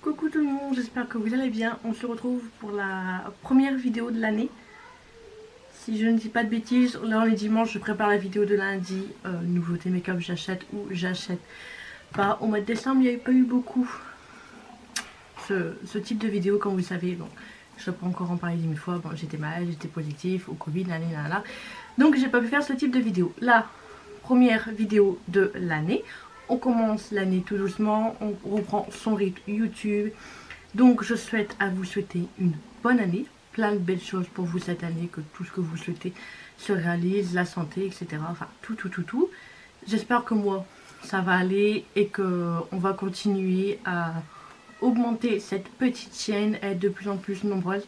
Coucou tout le monde, j'espère que vous allez bien. On se retrouve pour la première vidéo de l'année. Si je ne dis pas de bêtises, là on est dimanche, je prépare la vidéo de lundi. Nouveauté make-up, j'achète ou j'achète pas. Au mois de décembre, il n'y a pas eu beaucoup ce type de vidéo, comme vous savez. Bon, je ne peux pas encore en parler 10 000 fois. Bon, j'étais malade, j'étais positif au Covid, là. Donc j'ai pas pu faire ce type de vidéo. La première vidéo de l'année. On commence l'année tout doucement, on reprend son rythme YouTube. Donc je souhaite à vous souhaiter une bonne année, plein de belles choses pour vous cette année, que tout ce que vous souhaitez se réalise, la santé, etc. Enfin tout. J'espère que moi ça va aller et que on va continuer à augmenter cette petite chaîne, être de plus en plus nombreuses.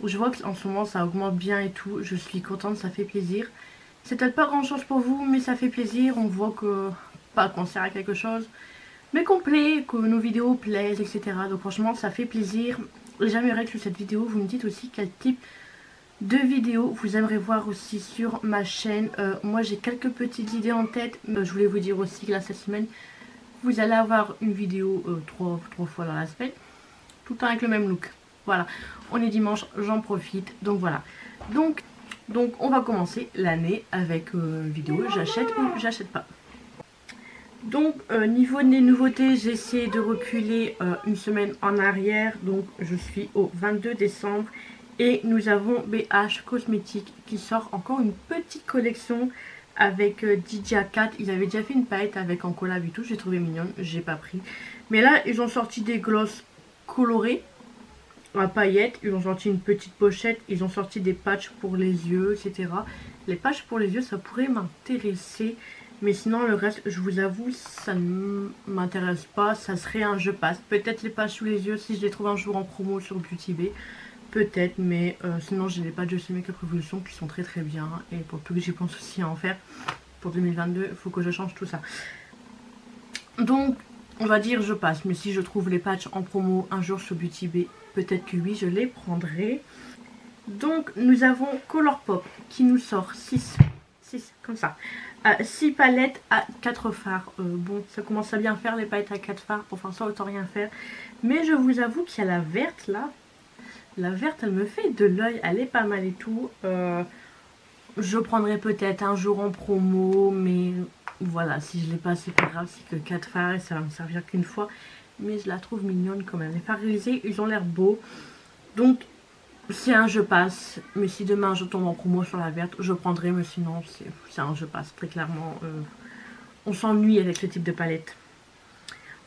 Je vois qu'en ce moment ça augmente bien et tout, je suis contente, ça fait plaisir. C'est peut-être pas grand chose pour vous, mais ça fait plaisir, on voit que pas qu'on sert à quelque chose, mais qu'on plaît, que nos vidéos plaisent, etc. Donc franchement ça fait plaisir. J'aimerais que sur cette vidéo vous me dites aussi quel type de vidéo vous aimeriez voir aussi sur ma chaîne. Moi j'ai quelques petites idées en tête, mais je voulais vous dire aussi que là cette semaine vous allez avoir une vidéo trois fois dans la semaine, tout le temps avec le même look. Voilà, on est dimanche, j'en profite, donc voilà. Donc on va commencer l'année avec une vidéo j'achète ou j'achète pas. Donc niveau des nouveautés, j'essaie de reculer une semaine en arrière. Donc je suis au 22 décembre et nous avons BH Cosmétiques qui sort encore une petite collection avec Didia 4. Ils avaient déjà fait une palette avec en collab et tout, j'ai trouvé mignonne, j'ai pas pris. Mais là ils ont sorti des glosses colorés à paillettes, ils ont sorti une petite pochette, ils ont sorti des patchs pour les yeux, etc. Les patchs pour les yeux ça pourrait m'intéresser. Mais sinon le reste, je vous avoue, ça ne m'intéresse pas. Ça serait un je passe. Peut-être les patchs sous les yeux si je les trouve un jour en promo sur Beauty Bay. Peut-être, mais sinon j'ai les patchs de chez Make-up Revolution qui sont très bien. Et pour tout que j'y pense aussi à en faire pour 2022, il faut que je change tout ça. Donc on va dire je passe. Mais si je trouve les patchs en promo un jour sur Beauty Bay, peut-être que oui, je les prendrai. Donc nous avons Colourpop qui nous sort 6 comme ça. 6 palettes à 4 fards. Bon, ça commence à bien faire les palettes à 4 fards. Pour faire ça, autant rien faire. Mais je vous avoue qu'il y a la verte là. La verte, elle me fait de l'œil. Elle est pas mal et tout. Je prendrai peut-être un jour en promo. Mais voilà, si je l'ai pas, c'est pas grave. C'est que 4 fards et ça va me servir qu'une fois. Mais je la trouve mignonne quand même. Les fards réalisés, ils ont l'air beaux. Donc, c'est un je passe, mais si demain je tombe en promo sur la verte, je prendrai, mais sinon c'est un je passe, très clairement. On s'ennuie avec ce type de palette.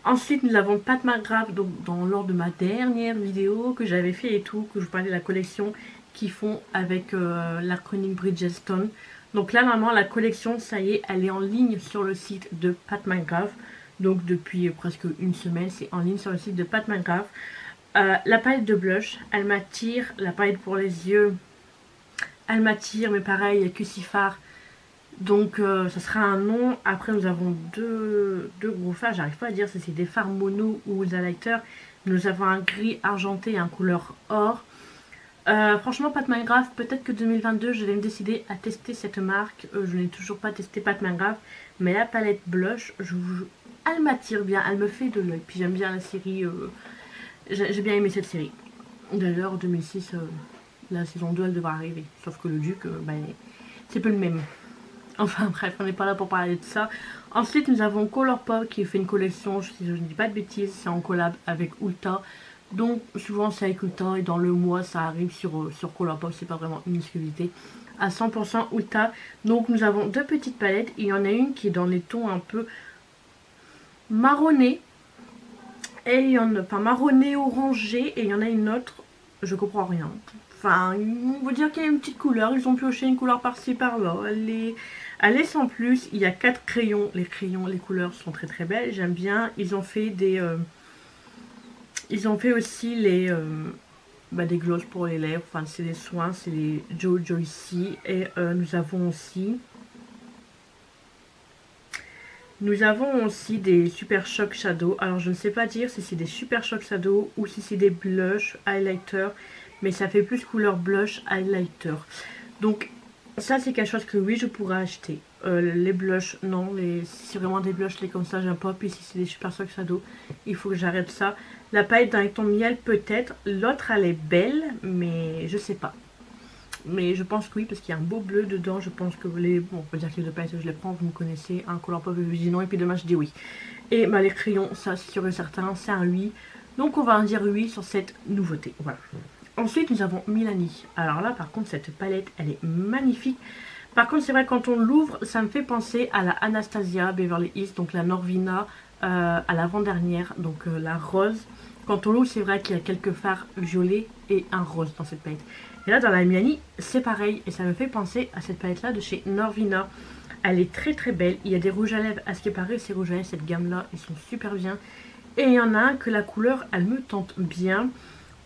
Ensuite, nous avons Pat McGrath, donc lors de ma dernière vidéo que j'avais fait et tout, que je vous parlais de la collection qu'ils font avec la chronique Bridgestone. Donc là, normalement, la collection, ça y est, elle est en ligne sur le site de Pat McGrath. Donc depuis presque une semaine, c'est en ligne sur le site de Pat McGrath. La palette de blush, elle m'attire. La palette pour les yeux, elle m'attire. Mais pareil, il n'y a que 6 fards. Donc ça sera un non. Après nous avons deux gros fards. J'arrive pas à dire si c'est des fards mono ou des highlighters. Nous avons un gris argenté et un couleur or. Franchement Pat McGrath, peut-être que 2022 je vais me décider à tester cette marque. Je n'ai toujours pas testé Pat McGrath. Mais la palette blush, elle m'attire bien. Elle me fait de l'œil. Puis j'aime bien la série... J'ai bien aimé cette série. D'ailleurs, 2006, la saison 2, elle devrait arriver. Sauf que le Duc, c'est peu le même. Enfin bref, on n'est pas là pour parler de ça. Ensuite, nous avons Colourpop qui fait une collection, si je ne dis pas de bêtises, c'est en collab avec Ulta. Donc souvent c'est avec Ulta et dans le mois ça arrive sur Colourpop, c'est pas vraiment une exclusivité. À 100% Ulta. Donc nous avons deux petites palettes. Il y en a une qui est dans les tons un peu marronnés. Et il y en a, enfin marronné orangé, et il y en a une autre, je comprends rien. Enfin, on veut dire qu'il y a une petite couleur, ils ont pioché une couleur par-ci par-là. Elle est sans plus. Il y a 4 crayons. Les crayons, les couleurs sont très belles, j'aime bien. Ils ont fait aussi des glosses pour les lèvres. Enfin, c'est des soins, c'est les Jojo ici. Et nous avons aussi des Super Shock Shadow. Alors je ne sais pas dire si c'est des Super Shock Shadow ou si c'est des blush highlighter. Mais ça fait plus couleur blush highlighter. Donc ça c'est quelque chose que oui je pourrais acheter. Les blushs non. Si c'est vraiment des blushs les comme ça j'aime pas. Puis si c'est des Super Shock Shadow, il faut que j'arrête ça. La palette d'un ton miel peut-être. L'autre elle est belle, mais je sais pas. Mais je pense que oui, parce qu'il y a un beau bleu dedans. Je pense que les... Bon, on peut dire que les deux palettes, je les prends, vous me connaissez. Un Colourpop, je dis non, et puis demain, je dis oui. Et bah, les crayons, ça, c'est sûr et certain, c'est un oui. Donc, on va en dire oui sur cette nouveauté. Voilà. Ensuite, nous avons Milani. Alors là, par contre, cette palette, elle est magnifique. Par contre, c'est vrai, quand on l'ouvre, ça me fait penser à la Anastasia Beverly Hills, donc la Norvina à l'avant-dernière, donc la rose. Quand on l'ouvre, c'est vrai qu'il y a quelques fards violets et un rose dans cette palette. Et là, dans la Milani, c'est pareil. Et ça me fait penser à cette palette-là de chez Norvina. Elle est très très belle. Il y a des rouges à lèvres. À ce qui paraît, ces rouges à lèvres, cette gamme-là, ils sont super bien. Et il y en a un que la couleur, elle me tente bien.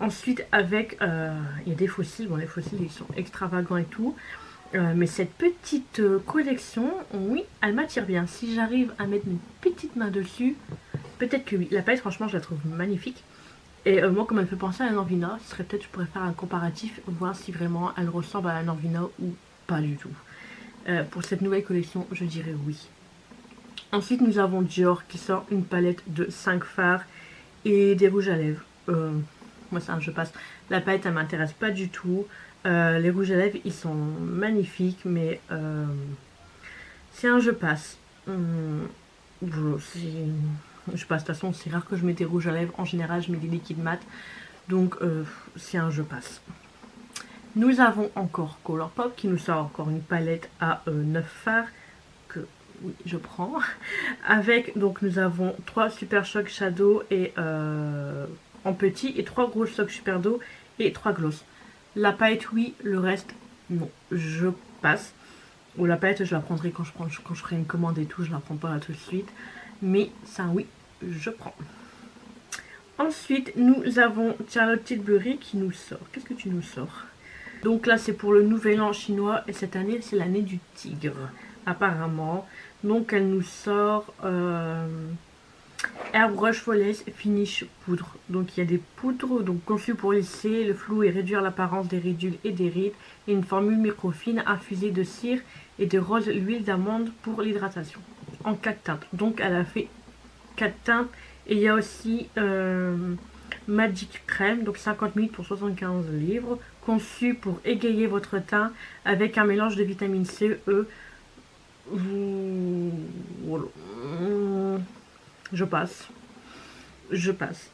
Ensuite, avec... il y a des fossiles. Bon, les fossiles, ils sont extravagants et tout. Mais cette petite collection, oui, elle m'attire bien. Si j'arrive à mettre une petite main dessus, peut-être que oui. La palette, franchement, je la trouve magnifique. Et moi, comme elle me fait penser à la Norvina, ce serait peut-être, je pourrais faire un comparatif, voir si vraiment elle ressemble à la Norvina ou pas du tout. Pour cette nouvelle collection, je dirais oui. Ensuite, nous avons Dior qui sort une palette de 5 fards et des rouges à lèvres. Moi, c'est un je passe. La palette, elle m'intéresse pas du tout. Les rouges à lèvres, ils sont magnifiques, mais c'est un je passe. Je passe, de toute façon, c'est rare que je mette des rouges à lèvres. En général, je mets des liquides mat. Donc, c'est un je passe. Nous avons encore Colourpop qui nous sort encore une palette à 9 fards. Que oui, je prends. Avec, donc, nous avons 3 Super Shock Shadow et en petit et 3 gros Shock Super Do et 3 gloss. La palette, oui. Le reste, non. Je passe. Ou la palette, je la prendrai quand je ferai une commande et tout. Je la prends pas là tout de suite. Mais ça, oui, je prends. Ensuite, nous avons Charlotte Tilbury qui nous sort. Qu'est-ce que tu nous sors? Donc là, c'est pour le nouvel an chinois. Et cette année, c'est l'année du tigre, apparemment. Donc, elle nous sort Airbrush Flawless Finish Poudre. Donc, il y a des poudres donc, conçues pour lisser le flou et réduire l'apparence des ridules et des rides. Et une formule microfine infusée de cire et de rose l'huile d'amande pour l'hydratation. En 4 teintes. Donc, elle a fait 4 teintes. Et il y a aussi Magic Crème, donc 50 ml pour 75 livres, conçu pour égayer votre teint avec un mélange de vitamine C, E. Voilà. Je passe. Je passe.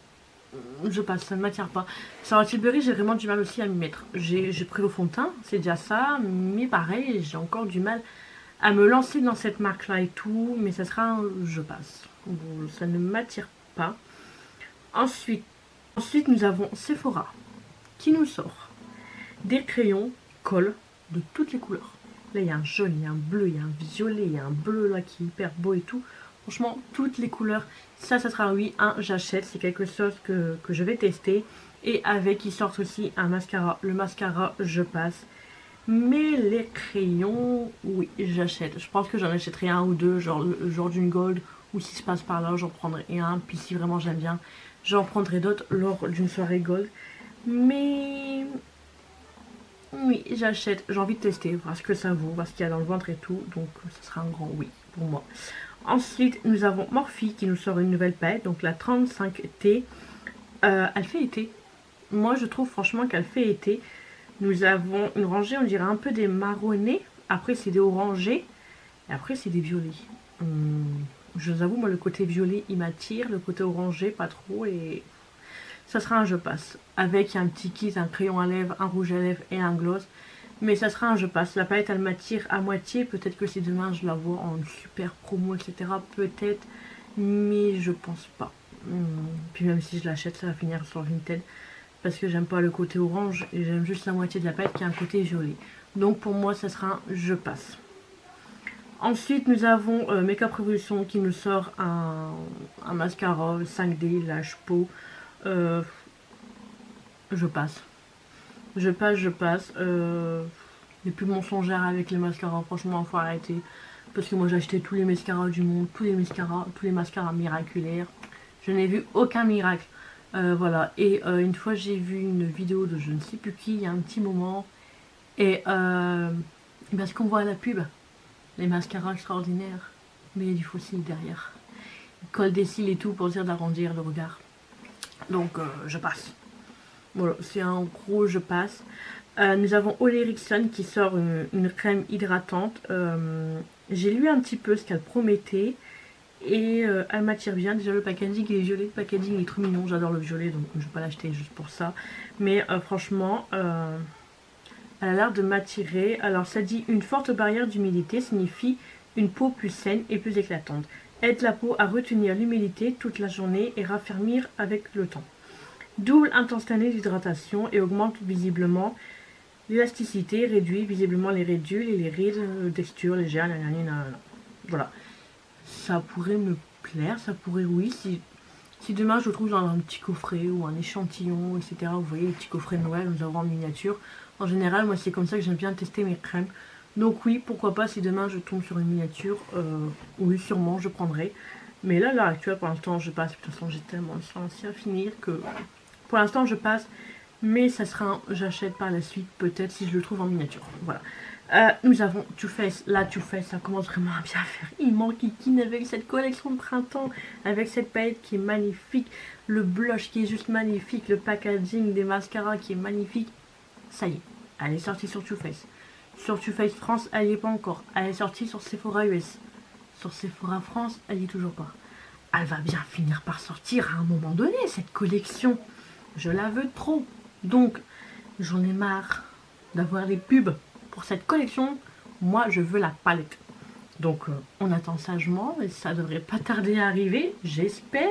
Je passe, ça ne m'attire pas. Charlotte Tilbury, j'ai vraiment du mal aussi à m'y mettre. J'ai pris le fond de teint, c'est déjà ça, mais pareil, j'ai encore du mal à me lancer dans cette marque-là et tout, mais ça sera un je passe. Bon, ça ne m'attire pas. Ensuite, nous avons Sephora qui nous sort des crayons colle de toutes les couleurs. Là, il y a un jaune, il y a un bleu, il y a un violet, il y a un bleu là qui est hyper beau et tout. Franchement, toutes les couleurs, ça sera oui, un j'achète. C'est quelque chose que je vais tester. Et avec, ils sortent aussi un mascara. Le mascara, je passe. Mais les crayons, oui, j'achète. Je pense que j'en achèterai un ou deux, genre d'une gold. Ou si je passe par là, j'en prendrai un. Puis si vraiment j'aime bien, j'en prendrai d'autres lors d'une soirée gold. Mais oui, j'achète. J'ai envie de tester, voir ce que ça vaut, voir ce qu'il y a dans le ventre et tout. Donc ce sera un grand oui pour moi. Ensuite, nous avons Morphe qui nous sort une nouvelle palette. Donc la 35T. Elle fait été. Moi, je trouve franchement qu'elle fait été. Nous avons une rangée, on dirait un peu des marronnés. Après, c'est des orangés. Et après, c'est des violets. Je vous avoue, moi, le côté violet, il m'attire. Le côté orangé, pas trop. Et ça sera un je passe. Avec un petit kit, un crayon à lèvres, un rouge à lèvres et un gloss. Mais ça sera un je passe. La palette, elle m'attire à moitié. Peut-être que si demain, je la vois en super promo, etc. Peut-être. Mais je pense pas. Puis même si je l'achète, ça va finir sur Vinted. Parce que j'aime pas le côté orange. Et j'aime juste la moitié de la palette qui a un côté violet. Donc pour moi, ça sera un je passe. Ensuite, nous avons Makeup Revolution qui nous sort un mascara 5D, lâche peau. Je passe. Je passe. Les pubs mensongères avec les mascaras, franchement, il faut arrêter. Parce que moi, j'ai acheté tous les mascaras du monde, tous les mascaras miraculaires. Je n'ai vu aucun miracle. Voilà. Et une fois, j'ai vu une vidéo de je ne sais plus qui, il y a un petit moment. Et ce qu'on voit à la pub, les mascaras extraordinaires, mais il y a du fossile derrière. Ils collent des cils et tout pour dire d'arrondir le regard. Donc je passe. Voilà, c'est un gros je passe. Nous avons Ole Henriksen qui sort une crème hydratante. J'ai lu un petit peu ce qu'elle promettait. Et elle m'attire bien. Déjà le packaging il est violet, le packaging est trop mignon. J'adore le violet donc je vais pas l'acheter juste pour ça. Mais franchement, elle a l'air de m'attirer. Alors ça dit une forte barrière d'humidité signifie une peau plus saine et plus éclatante. Aide la peau à retenir l'humidité toute la journée et raffermir avec le temps. Double intensité d'hydratation et augmente visiblement l'élasticité, réduit visiblement les ridules et les rides, texture légère, voilà. Ça pourrait me plaire, ça pourrait, oui, si demain je le trouve dans un petit coffret ou un échantillon, etc. Vous voyez les petits coffrets de Noël, nous avons en miniature. En général, moi c'est comme ça que j'aime bien tester mes crèmes. Donc oui, pourquoi pas, si demain je tombe sur une miniature, oui, sûrement je prendrai. Mais là, à l'heure actuelle, pour l'instant, je passe. De toute façon, j'ai tellement de chantier à finir que pour l'instant, je passe. Mais ça sera un j'achète par la suite, peut-être, si je le trouve en miniature. Voilà. Nous avons Too Faced. Là, Too Faced, ça commence vraiment à bien faire. Il manque Kikine avec cette collection de printemps, avec cette palette qui est magnifique, le blush qui est juste magnifique, le packaging des mascaras qui est magnifique. Ça y est, elle est sortie sur Too Faced. Sur Too Faced France, elle n'y est pas encore. Elle est sortie sur Sephora US. Sur Sephora France, elle n'y est toujours pas. Elle va bien finir par sortir à un moment donné, cette collection. Je la veux trop. Donc, j'en ai marre d'avoir les pubs pour cette collection. Moi, je veux la palette. Donc, on attend sagement et ça devrait pas tarder à arriver, j'espère.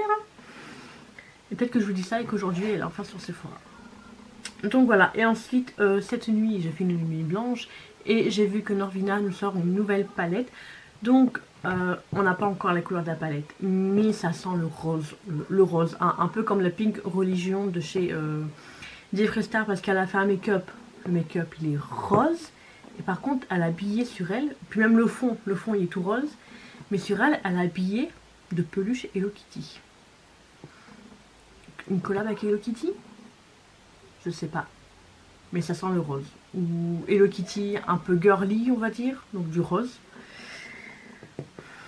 Et peut-être que je vous dis ça et qu'aujourd'hui, elle est enfin sur Sephora. Donc voilà, et ensuite, cette nuit, j'ai fait une nuit blanche et j'ai vu que Norvina nous sort une nouvelle palette. Donc, on n'a pas encore la couleur de la palette, mais ça sent le rose, un peu comme la Pink Religion de chez Jeffree Star, parce qu'elle a fait un make-up. Le make-up, il est rose, et par contre, elle a habillé sur elle, puis même le fond il est tout rose, mais sur elle, elle a habillé de peluche Hello Kitty. Une collab avec Hello Kitty? Je sais pas, mais ça sent le rose. Ou Hello Kitty un peu girly, on va dire, donc du rose.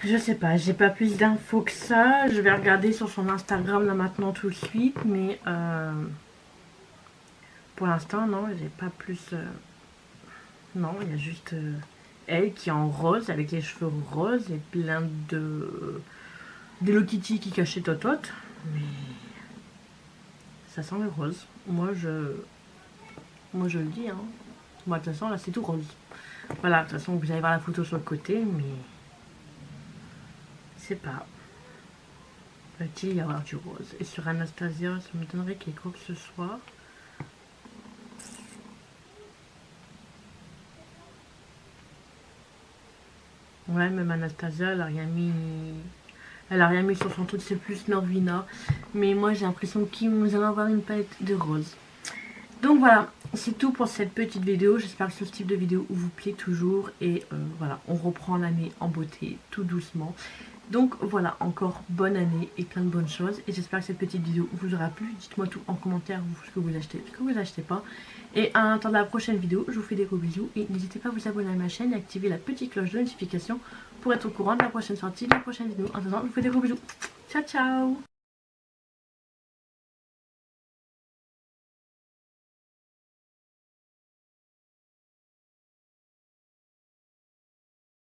Je sais pas, j'ai pas plus d'infos que ça. Je vais regarder sur son Instagram là maintenant tout de suite, mais pour l'instant non, j'ai pas plus. Non, il y a juste elle qui est en rose avec les cheveux roses et plein de Hello Kitty qui cachait Totote, mais ça sent le rose. Moi je le dis, hein. Moi de toute façon là c'est tout rose. Voilà, de toute façon vous allez voir la photo sur le côté, mais c'est pas. Va-t-il y avoir du rose? Et sur Anastasia, ça me donnerait qu'il y ait quoi que ce soit. Ouais, même Anastasia, elle a rien mis. Elle a rien mis sur son truc, c'est plus Norvina. Mais moi j'ai l'impression qu'ils nous allons avoir une palette de rose. Donc voilà, c'est tout pour cette petite vidéo. J'espère que ce type de vidéo vous plaît toujours. Et voilà, on reprend l'année en beauté tout doucement. Donc voilà, encore bonne année et plein de bonnes choses. Et j'espère que cette petite vidéo vous aura plu. Dites-moi tout en commentaire, ce que vous achetez, ce que vous achetez pas. Et en attendant la prochaine vidéo, je vous fais des gros bisous. Et n'hésitez pas à vous abonner à ma chaîne et activer la petite cloche de notification pour être au courant de la prochaine sortie, de la prochaine vidéo. En attendant, je vous fais des gros bisous. Ciao ciao.